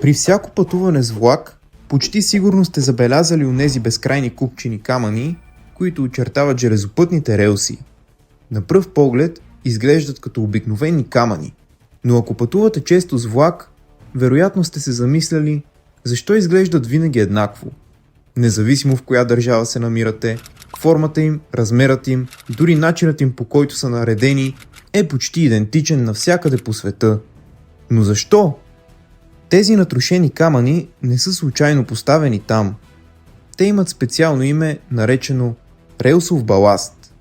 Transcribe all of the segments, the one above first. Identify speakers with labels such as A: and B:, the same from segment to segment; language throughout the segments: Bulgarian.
A: При всяко пътуване с влак, почти сигурно сте забелязали онези безкрайни купчини камъни, които очертават железопътните релси. На пръв поглед изглеждат като обикновени камъни, но ако пътувате често с влак, вероятно сте се замисляли защо изглеждат винаги еднакво. Независимо в коя държава се намирате, формата им, размерът им, дори начинът им по който са наредени е почти идентичен навсякъде по света. Но защо? Тези натрушени камъни не са случайно поставени там. Те имат специално име, наречено релсов баласт.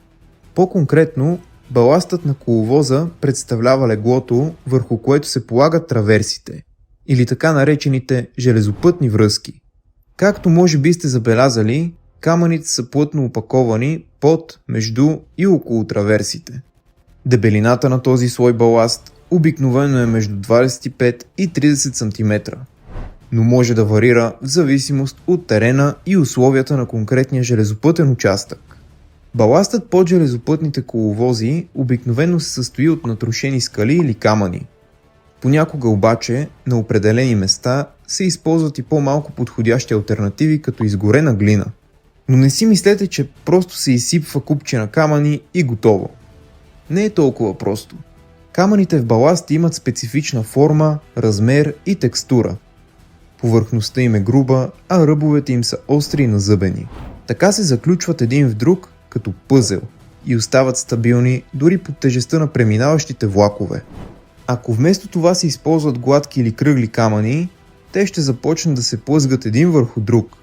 A: По-конкретно, баластът на коловоза представлява леглото, върху което се полагат траверсите, или така наречените железопътни връзки. Както може би сте забелязали, камъните са плътно опаковани под, между и около траверсите. Дебелината на този слой баласт обикновено е между 25 и 30 см, но може да варира в зависимост от терена и условията на конкретния железопътен участък. Баластът под железопътните коловози обикновено се състои от натрушени скали или камъни. Понякога обаче на определени места се използват и по-малко подходящи алтернативи като изгорена глина. Но не си мислете, че просто се изсипва купчина камъни и готово. Не е толкова просто. Камъните в баласт имат специфична форма, размер и текстура. Повърхността им е груба, а ръбовете им са остри и назъбени. Така се заключват един в друг като пъзел и остават стабилни дори под тежестта на преминаващите влакове. Ако вместо това се използват гладки или кръгли камъни, те ще започнат да се плъзгат един върху друг.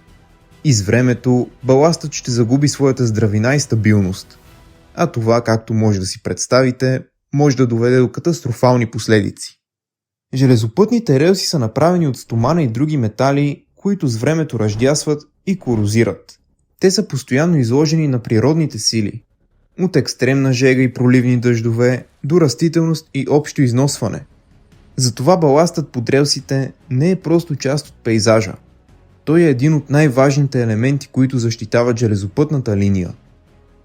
A: И с времето баластът ще загуби своята здравина и стабилност. А това, както може да си представите, може да доведе до катастрофални последици. Железопътните релси са направени от стомана и други метали, които с времето ръждясват и корозират. Те са постоянно изложени на природните сили. От екстремна жега и проливни дъждове до растителност и общо износване. Затова баластът под релсите не е просто част от пейзажа. Той е един от най-важните елементи, които защитават железопътната линия.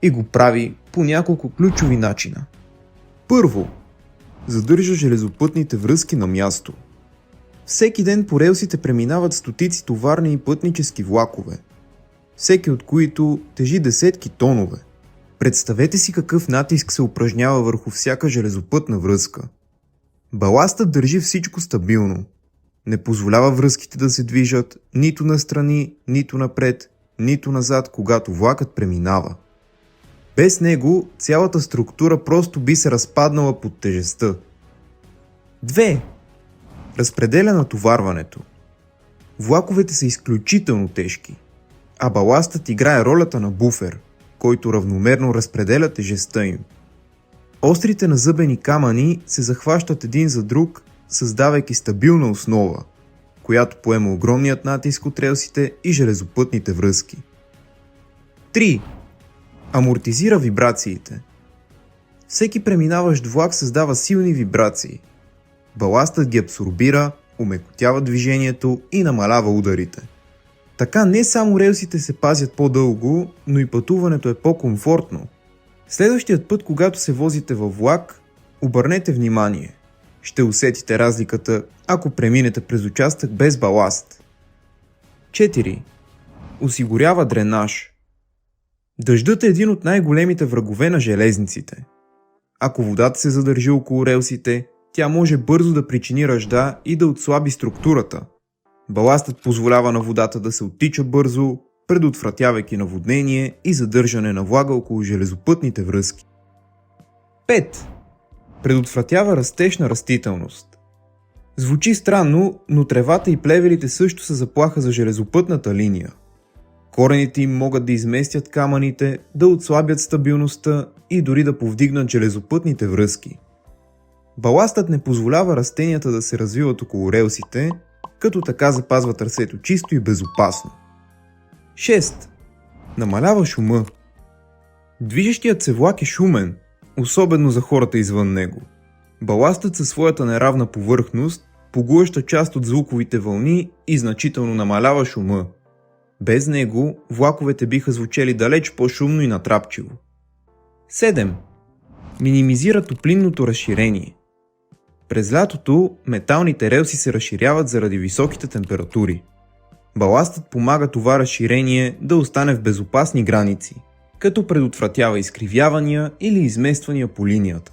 A: И го прави по няколко ключови начина. Първо, задържа железопътните връзки на място. Всеки ден по релсите преминават стотици товарни и пътнически влакове, всеки от които тежи десетки тонове. Представете си какъв натиск се упражнява върху всяка железопътна връзка. Баластът държи всичко стабилно. Не позволява връзките да се движат нито настрани, нито напред, нито назад, когато влакът преминава. Без него цялата структура просто би се разпаднала под тежестта. 2. Разпределя натоварването. Влаковете са изключително тежки, а баластът играе ролята на буфер, който равномерно разпределя тежестта им. Острите назъбени камъни се захващат един за друг, създавайки стабилна основа, която поема огромният натиск от релсите и железопътните връзки. 3. Амортизира вибрациите. Всеки преминаващ влак създава силни вибрации. Баластът ги абсорбира, омекотява движението и намалява ударите. Така не само релсите се пазят по-дълго, но и пътуването е по-комфортно. Следващият път, когато се возите във влак, обърнете внимание. Ще усетите разликата, ако преминете през участък без баласт. 4. Осигурява дренаж. Дъждът е един от най-големите врагове на железниците. Ако водата се задържи около релсите, тя може бързо да причини ръжда и да отслаби структурата. Баластът позволява на водата да се оттича бързо, предотвратявайки наводнение и задържане на влага около железопътните връзки. 5. Предотвратява растеж на растителност. Звучи странно, но тревата и плевелите също са заплаха за железопътната линия. Корените им могат да изместят камъните, да отслабят стабилността и дори да повдигнат железопътните връзки. Баластът не позволява растенията да се развиват около релсите, като така запазва трасето чисто и безопасно. 6. Намалява шума. Движещият се влак е шумен, особено за хората извън него. Баластът със своята неравна повърхност поглъща част от звуковите вълни и значително намалява шума. Без него влаковете биха звучели далеч по-шумно и натрапчиво. 7. Минимизира топлинното разширение. През лятото металните релси се разширяват заради високите температури. Баластът помага това разширение да остане в безопасни граници, като предотвратява изкривявания или измествания по линията.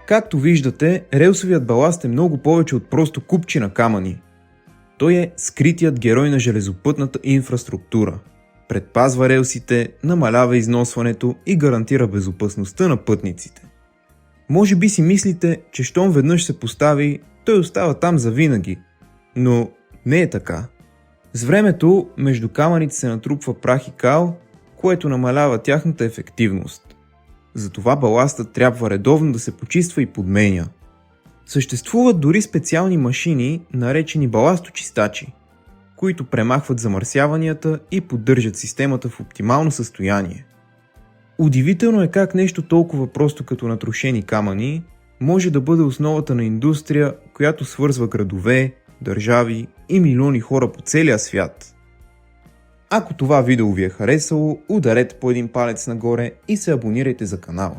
A: Както виждате, релсовият баласт е много повече от просто купчи на камъни. Той е скритият герой на железопътната инфраструктура. Предпазва релсите, намалява износването и гарантира безопасността на пътниците. Може би си мислите, че щом веднъж се постави, той остава там завинаги. Но не е така. С времето между камъните се натрупва прах и кал, което намалява тяхната ефективност. Затова баластът трябва редовно да се почиства и подменя. Съществуват дори специални машини, наречени баласточистачи, които премахват замърсяванията и поддържат системата в оптимално състояние. Удивително е как нещо толкова просто като натрошени камъни може да бъде основата на индустрия, която свързва градове, държави и милиони хора по целия свят. Ако това видео ви е харесало, ударете по един палец нагоре и се абонирайте за канала.